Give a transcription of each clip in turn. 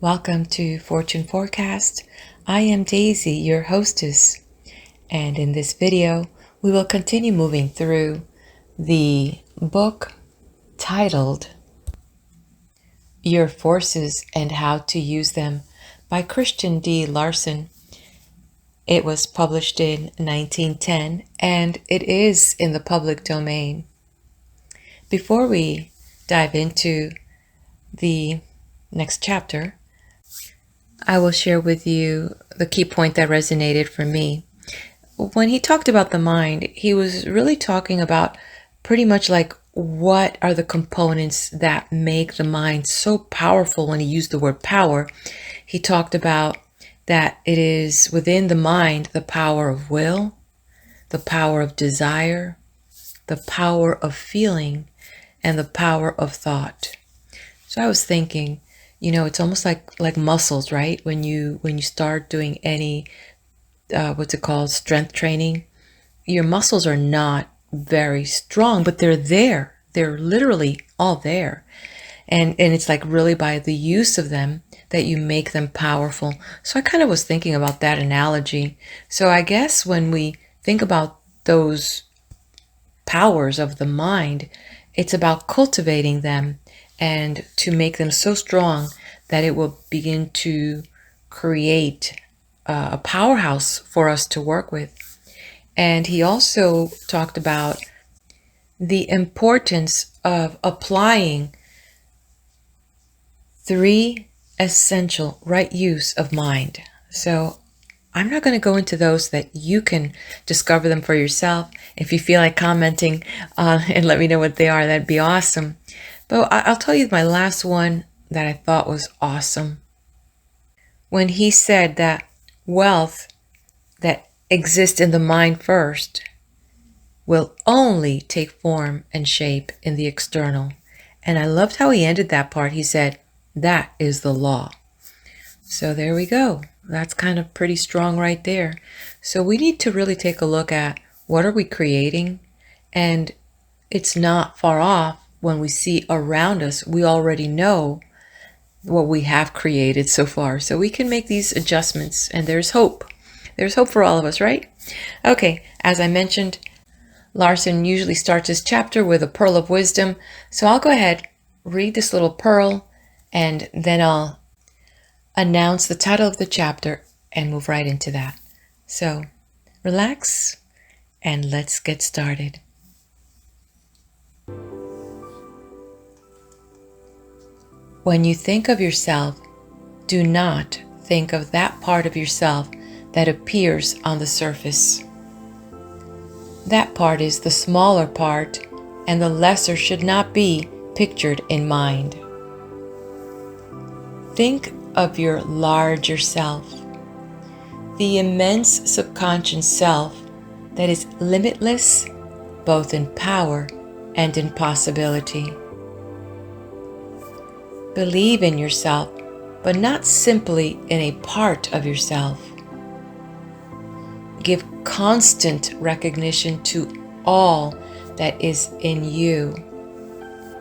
Welcome to Fortune Forecast. I am Daisy, your hostess, and in this video, we will continue moving through the book titled Your Forces and How to Use Them by Christian D. Larson. It was published in 1910 and it is in the public domain. Before we dive into the next chapter, I will share with you the key point that resonated for me. When he talked about the mind, he was really talking about pretty much like what are the components that make the mind so powerful. When he used the word power, he talked about that it is within the mind the power of will, the power of desire, the power of feeling, and the power of thought. So I was thinking, it's almost like muscles, right? When you start doing any what's it called, strength training, your muscles are not very strong, but they're there. They're literally all there, and it's like really by the use of them that you make them powerful. So I kind of was thinking about that analogy. So I guess when we think about those powers of the mind, it's about cultivating them and to make them so strong that it will begin to create a powerhouse for us to work with. And he also talked about the importance of applying 3 essential right use of mind. So I'm not going to go into those, so that you can discover them for yourself. If you feel like commenting and let me know what they are, that'd be awesome. But I'll tell you my last one that I thought was awesome. When he said that wealth that exists in the mind first will only take form and shape in the external. And I loved how he ended that part. He said, that is the law. So there we go. That's kind of pretty strong right there. So we need to really take a look at what are we creating, and it's not far off when we see around us. We already know what we have created so far, so we can make these adjustments, and there's hope. There's hope for all of us, right? Okay, as I mentioned, Larson usually starts his chapter with a pearl of wisdom, so I'll go ahead, read this little pearl, and then I'll announce the title of the chapter and move right into that. So relax and let's get started. When you think of yourself, do not think of that part of yourself that appears on the surface. That part is the smaller part, and the lesser should not be pictured in mind. Think of your larger self, the immense subconscious self that is limitless both in power and in possibility. Believe in yourself, but not simply in a part of yourself. Give constant recognition to all that is in you,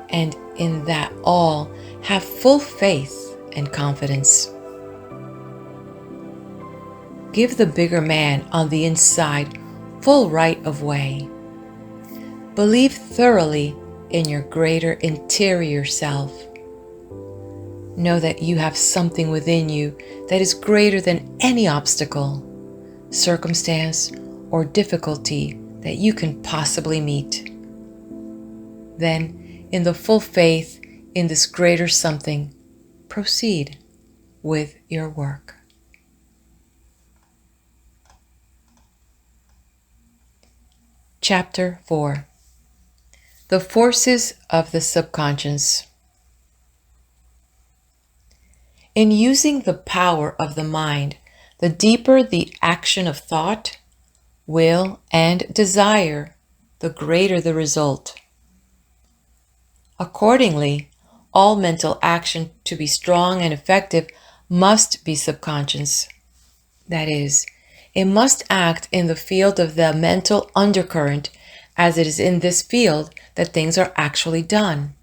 and in that all, have full faith and confidence. Give the bigger man on the inside full right of way. Believe thoroughly in your greater interior self. Know that you have something within you that is greater than any obstacle, circumstance, or difficulty that you can possibly meet. Then, in the full faith in this greater something, proceed with your work. Chapter 4. The Forces of the Subconscious. In using the power of the mind, the deeper the action of thought, will, and desire, the greater the result. Accordingly, all mental action to be strong and effective must be subconscious. That is, it must act in the field of the mental undercurrent, as it is in this field that things are actually done.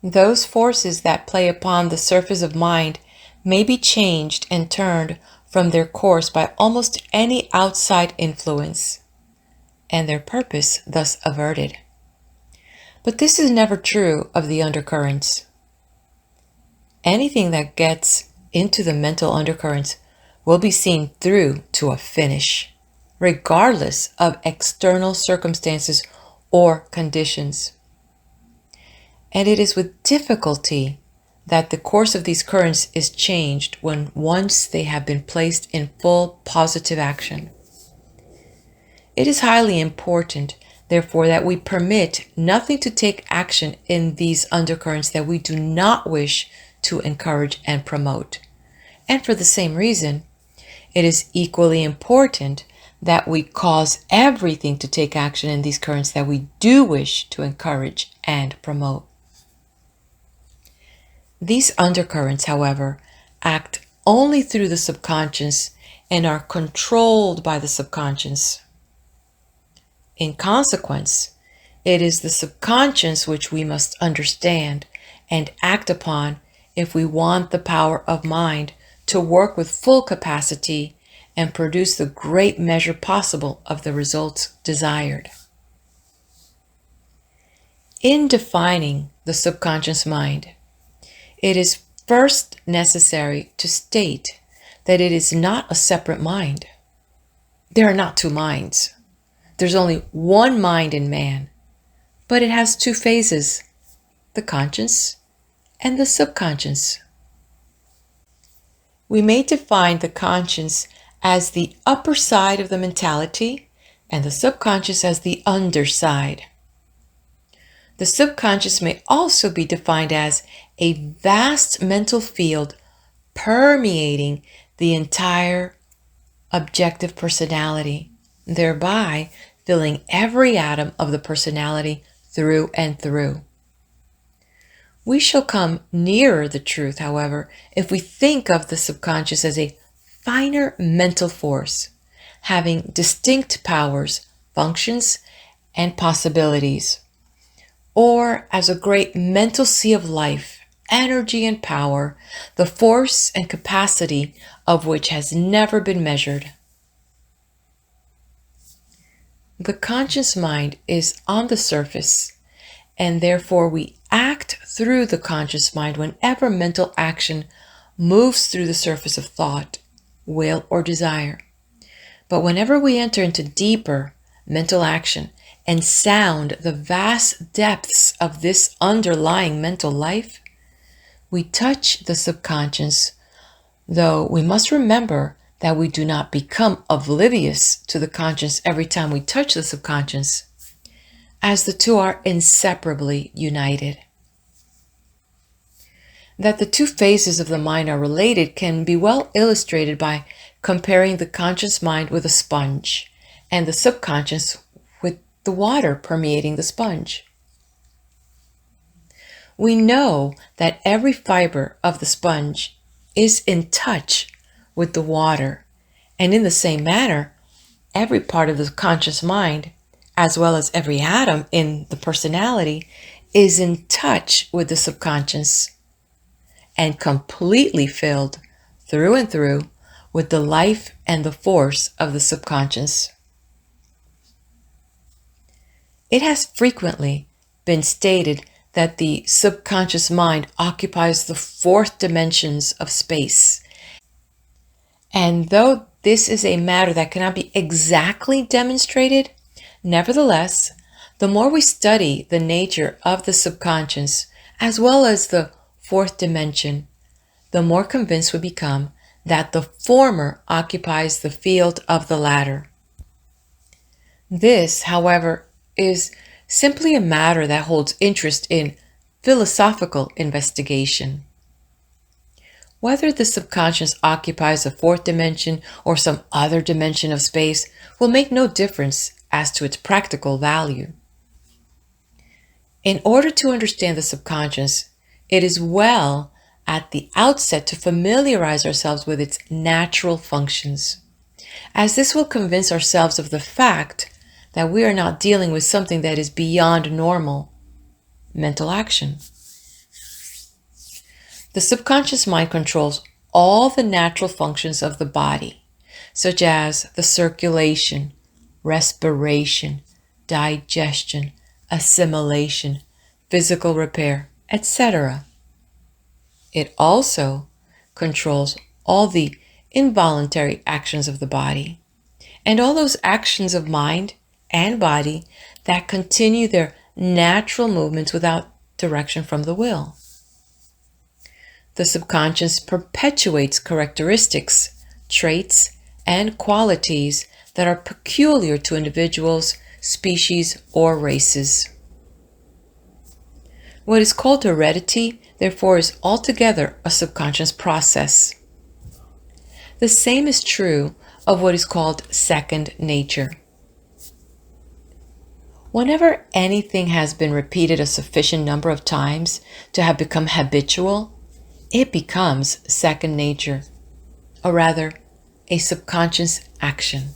Those forces that play upon the surface of mind may be changed and turned from their course by almost any outside influence, and their purpose thus averted. But this is never true of the undercurrents. Anything that gets into the mental undercurrents will be seen through to a finish, regardless of external circumstances or conditions. And it is with difficulty that the course of these currents is changed when once they have been placed in full positive action. It is highly important, therefore, that we permit nothing to take action in these undercurrents that we do not wish to encourage and promote. And for the same reason, it is equally important that we cause everything to take action in these currents that we do wish to encourage and promote. These undercurrents, however, act only through the subconscious and are controlled by the subconscious. In consequence, it is the subconscious which we must understand and act upon if we want the power of mind to work with full capacity and produce the great measure possible of the results desired. In defining the subconscious mind, it is first necessary to state that it is not a separate mind. There are not two minds. There's only one mind in man, but it has two phases, the conscious and the subconscious. We may define the conscious as the upper side of the mentality and the subconscious as the underside. The subconscious may also be defined as a vast mental field permeating the entire objective personality, thereby filling every atom of the personality through and through. We shall come nearer the truth, however, if we think of the subconscious as a finer mental force, having distinct powers, functions, and possibilities, or as a great mental sea of life, energy, and power, the force and capacity of which has never been measured. The conscious mind is on the surface, and therefore we act through the conscious mind whenever mental action moves through the surface of thought, will, or desire. But whenever we enter into deeper mental action and sound the vast depths of this underlying mental life, we touch the subconscious, though we must remember that we do not become oblivious to the conscious every time we touch the subconscious, as the two are inseparably united. That the two phases of the mind are related can be well illustrated by comparing the conscious mind with a sponge and the subconscious with the water permeating the sponge. We know that every fiber of the sponge is in touch with the water, and in the same manner, every part of the conscious mind, as well as every atom in the personality, is in touch with the subconscious and completely filled through and through with the life and the force of the subconscious. It has frequently been stated that the subconscious mind occupies the fourth dimensions of space. And though this is a matter that cannot be exactly demonstrated, nevertheless, the more we study the nature of the subconscious, as well as the fourth dimension, the more convinced we become that the former occupies the field of the latter. This, however, is simply a matter that holds interest in philosophical investigation. Whether the subconscious occupies a fourth dimension or some other dimension of space will make no difference as to its practical value. In order to understand the subconscious, it is well at the outset to familiarize ourselves with its natural functions, as this will convince ourselves of the fact that we are not dealing with something that is beyond normal mental action. The subconscious mind controls all the natural functions of the body, such as the circulation, respiration, digestion, assimilation, physical repair, etc. It also controls all the involuntary actions of the body and all those actions of mind and body that continue their natural movements without direction from the will. The subconscious perpetuates characteristics, traits, and qualities that are peculiar to individuals, species, or races. What is called heredity, therefore, is altogether a subconscious process. The same is true of what is called second nature. Whenever anything has been repeated a sufficient number of times to have become habitual, it becomes second nature, or rather, a subconscious action.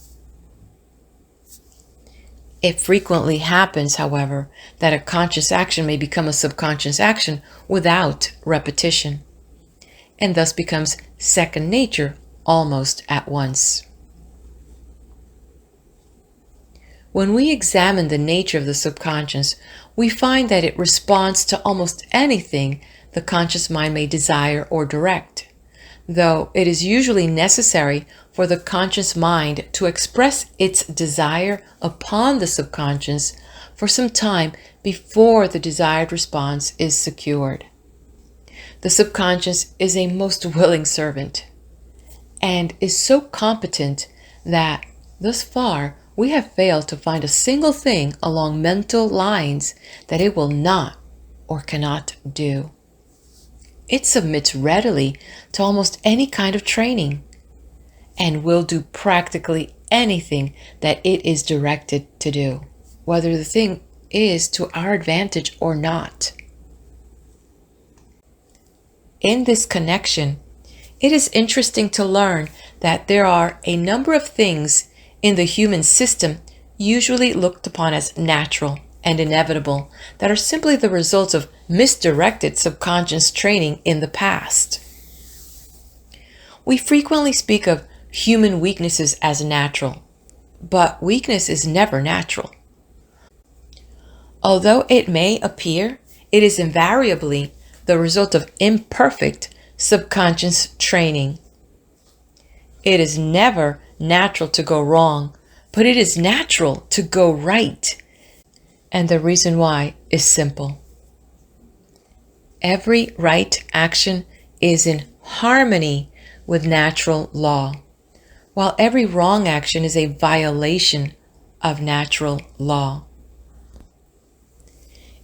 It frequently happens, however, that a conscious action may become a subconscious action without repetition, and thus becomes second nature almost at once. When we examine the nature of the subconscious, we find that it responds to almost anything the conscious mind may desire or direct, though it is usually necessary for the conscious mind to express its desire upon the subconscious for some time before the desired response is secured. The subconscious is a most willing servant and is so competent that, thus far, we have failed to find a single thing along mental lines that it will not or cannot do. It submits readily to almost any kind of training and will do practically anything that it is directed to do, whether the thing is to our advantage or not. In this connection, it is interesting to learn that there are a number of things in the human system usually looked upon as natural and inevitable that are simply the results of misdirected subconscious training in the past. We frequently speak of human weaknesses as natural, but weakness is never natural. Although it may appear, it is invariably the result of imperfect subconscious training. It is never natural to go wrong, but it is natural to go right. And the reason why is simple. Every right action is in harmony with natural law, while every wrong action is a violation of natural law.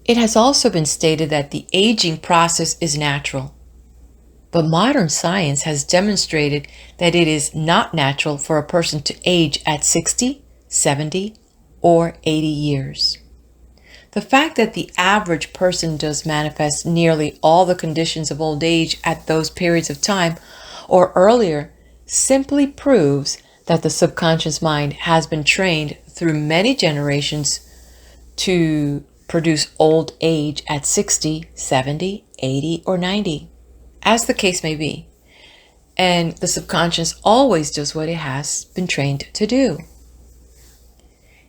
It has also been stated that the aging process is natural, but modern science has demonstrated that it is not natural for a person to age at 60, 70, or 80 years. The fact that the average person does manifest nearly all the conditions of old age at those periods of time or earlier simply proves that the subconscious mind has been trained through many generations to produce old age at 60, 70, 80, or 90, as the case may be. And the subconscious always does what it has been trained to do.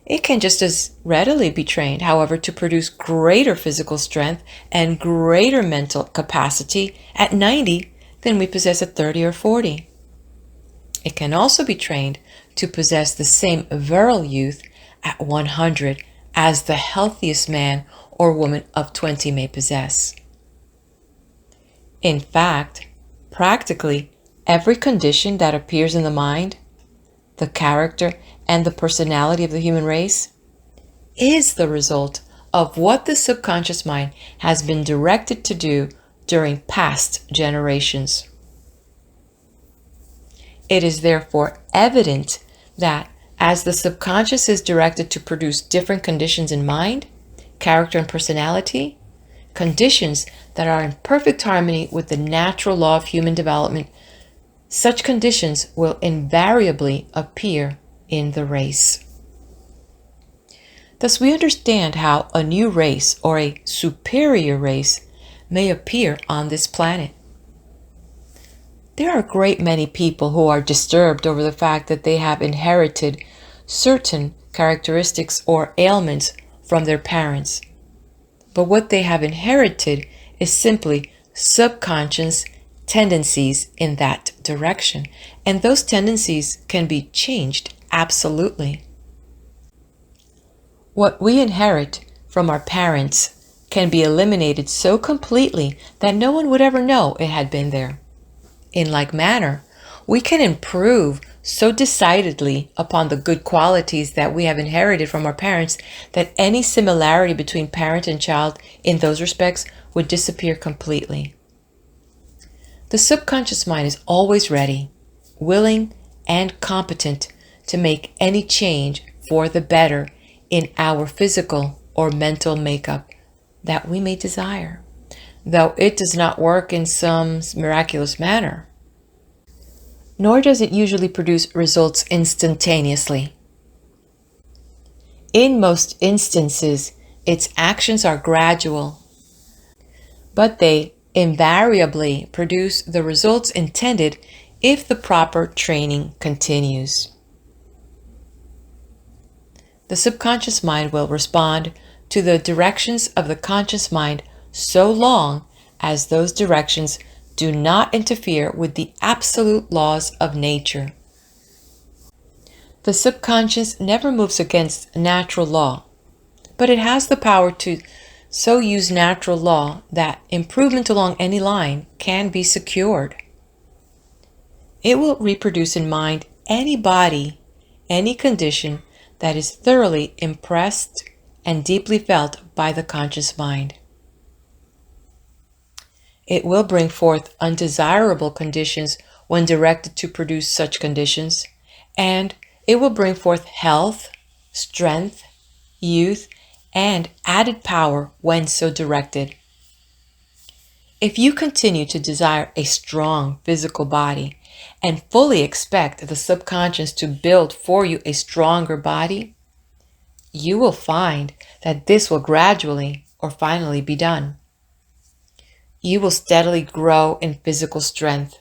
It can just as readily be trained, however, to produce greater physical strength and greater mental capacity at 90 than we possess at 30 or 40. It can also be trained to possess the same virile youth at 100 as the healthiest man or woman of 20 may possess. In fact, practically every condition that appears in the mind, the character, and the personality of the human race is the result of what the subconscious mind has been directed to do during past generations. It is therefore evident that as the subconscious is directed to produce different conditions in mind, character, and personality, conditions that are in perfect harmony with the natural law of human development, such conditions will invariably appear in the race. Thus, we understand how a new race or a superior race may appear on this planet. There are a great many people who are disturbed over the fact that they have inherited certain characteristics or ailments from their parents. But what they have inherited is simply subconscious tendencies in that direction. And those tendencies can be changed absolutely. What we inherit from our parents can be eliminated so completely that no one would ever know it had been there. In like manner, we can improve so decidedly upon the good qualities that we have inherited from our parents that any similarity between parent and child in those respects would disappear completely. The subconscious mind is always ready, willing, and competent to make any change for the better in our physical or mental makeup that we may desire, though it does not work in some miraculous manner. Nor does it usually produce results instantaneously. In most instances, its actions are gradual, but they invariably produce the results intended if the proper training continues. The subconscious mind will respond to the directions of the conscious mind so long as those directions do not interfere with the absolute laws of nature. The subconscious never moves against natural law, but it has the power to so use natural law that improvement along any line can be secured. It will reproduce in mind any body, any condition that is thoroughly impressed and deeply felt by the conscious mind. It will bring forth undesirable conditions when directed to produce such conditions, and it will bring forth health, strength, youth, and added power when so directed. If you continue to desire a strong physical body and fully expect the subconscious to build for you a stronger body, you will find that this will gradually or finally be done. You will steadily grow in physical strength.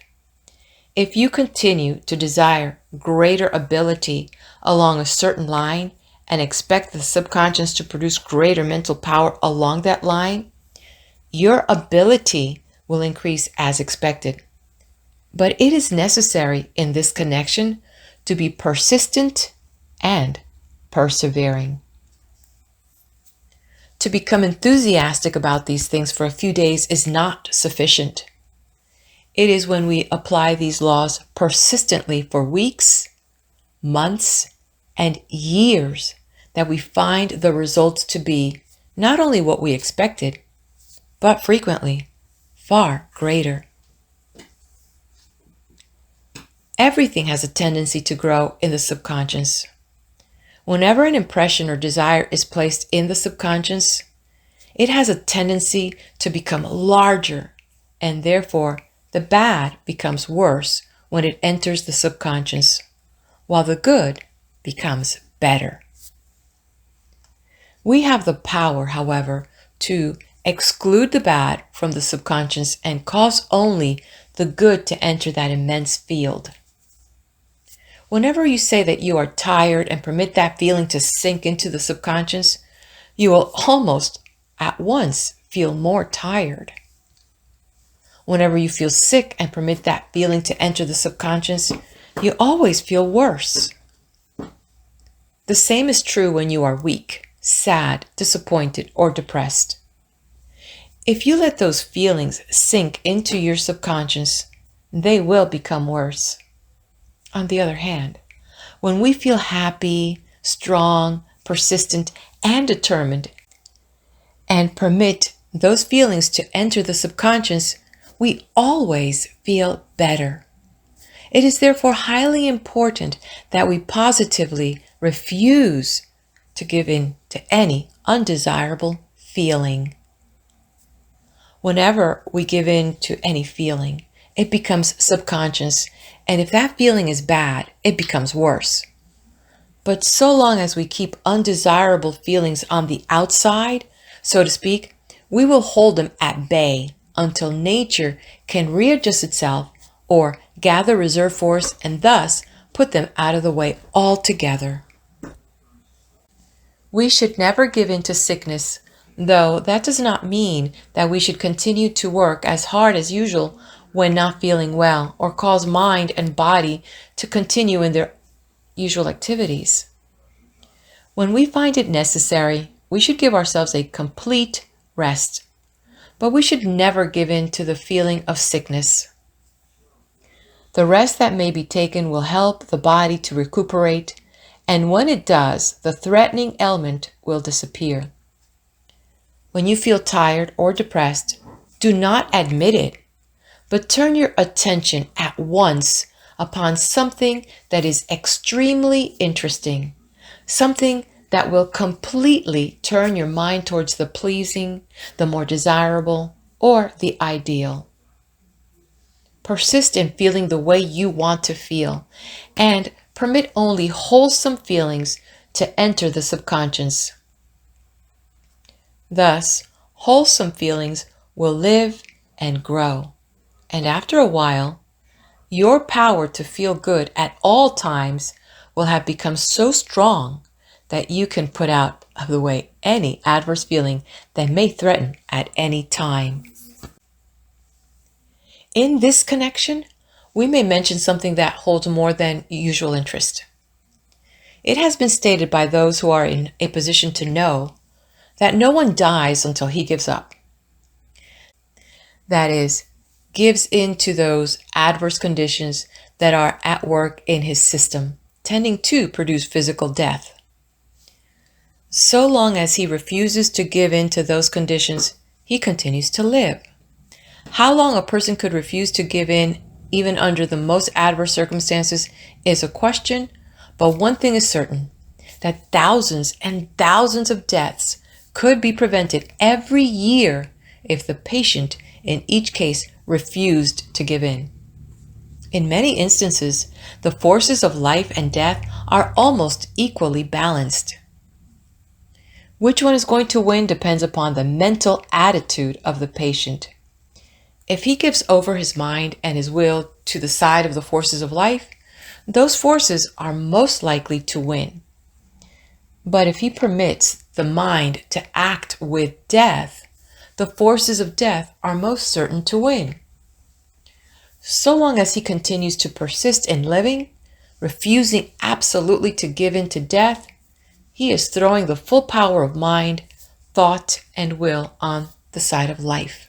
If you continue to desire greater ability along a certain line and expect the subconscious to produce greater mental power along that line, your ability will increase as expected. But it is necessary in this connection to be persistent and persevering. To become enthusiastic about these things for a few days is not sufficient. It is when we apply these laws persistently for weeks, months, and years that we find the results to be not only what we expected, but frequently far greater. Everything has a tendency to grow in the subconscious. Whenever an impression or desire is placed in the subconscious, it has a tendency to become larger, and therefore the bad becomes worse when it enters the subconscious, while the good becomes better. We have the power, however, to exclude the bad from the subconscious and cause only the good to enter that immense field. Whenever you say that you are tired and permit that feeling to sink into the subconscious, you will almost at once feel more tired. Whenever you feel sick and permit that feeling to enter the subconscious, you always feel worse. The same is true when you are weak, sad, disappointed, or depressed. If you let those feelings sink into your subconscious, they will become worse. On the other hand, when we feel happy, strong, persistent, and determined, and permit those feelings to enter the subconscious, we always feel better. It is therefore highly important that we positively refuse to give in to any undesirable feeling. Whenever we give in to any feeling, it becomes subconscious, and if that feeling is bad, it becomes worse. But so long as we keep undesirable feelings on the outside, so to speak, we will hold them at bay until nature can readjust itself or gather reserve force and thus put them out of the way altogether. We should never give in to sickness, though that does not mean that we should continue to work as hard as usual when not feeling well, or cause mind and body to continue in their usual activities. When we find it necessary, we should give ourselves a complete rest, but we should never give in to the feeling of sickness. The rest that may be taken will help the body to recuperate, and when it does, the threatening element will disappear. When you feel tired or depressed, do not admit it, but turn your attention at once upon something that is extremely interesting, something that will completely turn your mind towards the pleasing, the more desirable, or the ideal. Persist in feeling the way you want to feel, and permit only wholesome feelings to enter the subconscious. Thus, wholesome feelings will live and grow, and after a while, your power to feel good at all times will have become so strong that you can put out of the way any adverse feeling that may threaten at any time. In this connection, we may mention something that holds more than usual interest. It has been stated by those who are in a position to know that no one dies until he gives up. That is, gives in to those adverse conditions that are at work in his system, tending to produce physical death. So long as he refuses to give in to those conditions, he continues to live. How long a person could refuse to give in, even under the most adverse circumstances, is a question, but one thing is certain, that thousands and thousands of deaths could be prevented every year if the patient in each case refused to give in. In many instances, the forces of life and death are almost equally balanced. Which one is going to win depends upon the mental attitude of the patient. If he gives over his mind and his will to the side of the forces of life, those forces are most likely to win. But if he permits the mind to act with death, the forces of death are most certain to win. So long as he continues to persist in living, refusing absolutely to give in to death, he is throwing the full power of mind, thought, and will on the side of life.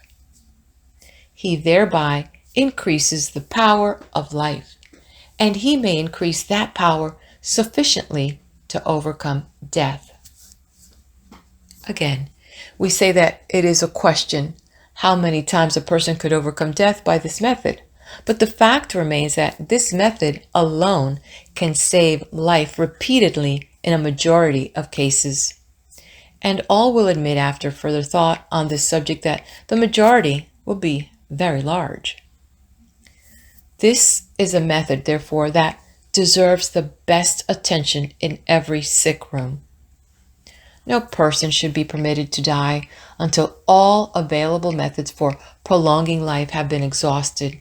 He thereby increases the power of life, and he may increase that power sufficiently to overcome death. Again, we say that it is a question how many times a person could overcome death by this method, but the fact remains that this method alone can save life repeatedly in a majority of cases. And all will admit after further thought on this subject that the majority will be very large. This is a method, therefore, that deserves the best attention in every sick room. No person should be permitted to die until all available methods for prolonging life have been exhausted.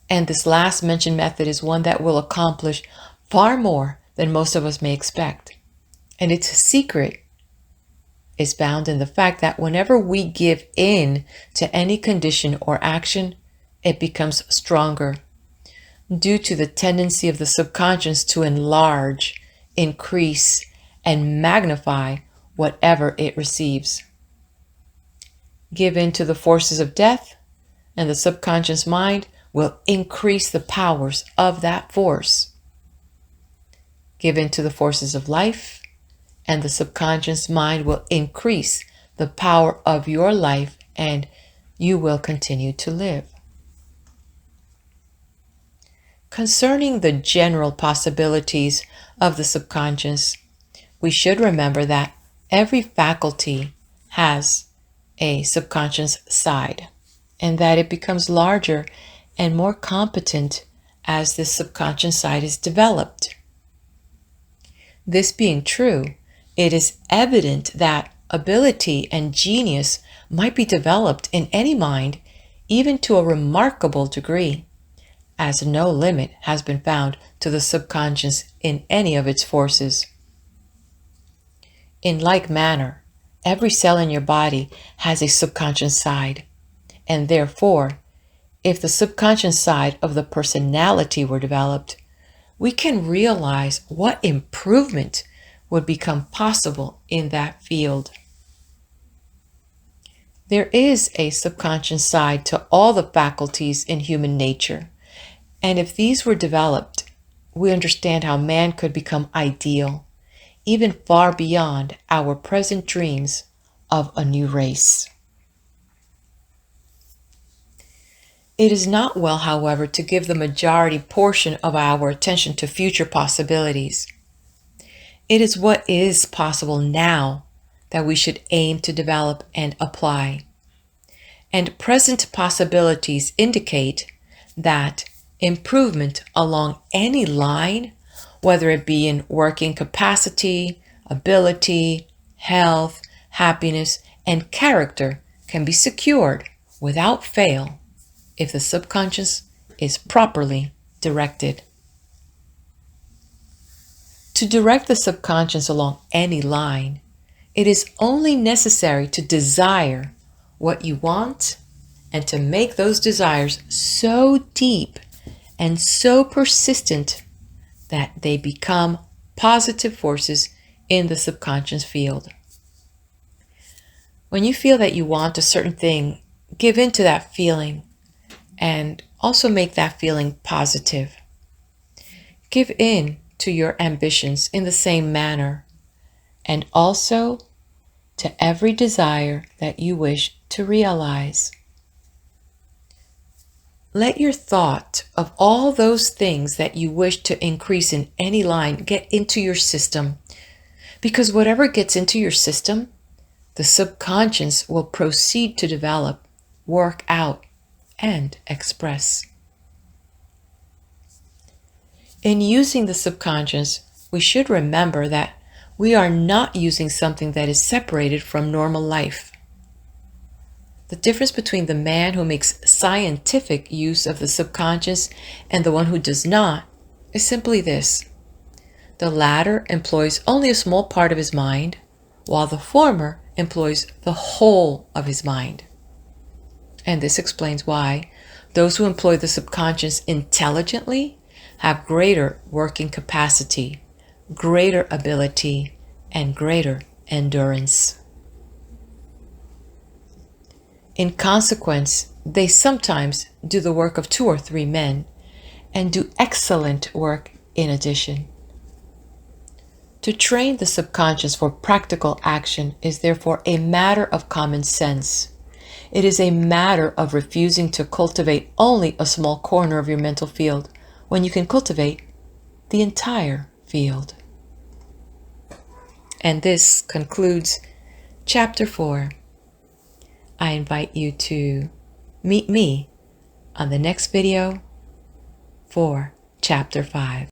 And this last mentioned method is one that will accomplish far more than most of us may expect. And its secret is found in the fact that whenever we give in to any condition or action, it becomes stronger due to the tendency of the subconscious to enlarge, increase, and magnify whatever it receives. Give in to the forces of death, and the subconscious mind will increase the powers of that force. Give in to the forces of life, and the subconscious mind will increase the power of your life, and you will continue to live. Concerning the general possibilities of the subconscious, we should remember that every faculty has a subconscious side, and that it becomes larger and more competent as the subconscious side is developed. This being true, it is evident that ability and genius might be developed in any mind, even to a remarkable degree, as no limit has been found to the subconscious in any of its forces. In like manner, every cell in your body has a subconscious side, and therefore, if the subconscious side of the personality were developed, we can realize what improvement would become possible in that field. There is a subconscious side to all the faculties in human nature, and if these were developed, we understand how man could become ideal, even far beyond our present dreams of a new race. It is not well, however, to give the majority portion of our attention to future possibilities. It is what is possible now that we should aim to develop and apply. And present possibilities indicate that improvement along any line, whether it be in working capacity, ability, health, happiness, and character, can be secured without fail if the subconscious is properly directed. To direct the subconscious along any line, it is only necessary to desire what you want and to make those desires so deep and so persistent that they become positive forces in the subconscious field. When you feel that you want a certain thing, give in to that feeling and also make that feeling positive. Give in to your ambitions in the same manner, and also to every desire that you wish to realize. Let your thought of all those things that you wish to increase in any line get into your system, because whatever gets into your system, the subconscious will proceed to develop, work out, and express. In using the subconscious, we should remember that we are not using something that is separated from normal life. The difference between the man who makes scientific use of the subconscious and the one who does not is simply this. The latter employs only a small part of his mind, while the former employs the whole of his mind. And this explains why those who employ the subconscious intelligently have greater working capacity, greater ability, and greater endurance. In consequence, they sometimes do the work of 2 or 3 men and do excellent work in addition. To train the subconscious for practical action is therefore a matter of common sense. It is a matter of refusing to cultivate only a small corner of your mental field when you can cultivate the entire field. And this concludes Chapter 4. I invite you to meet me on the next video for Chapter 5.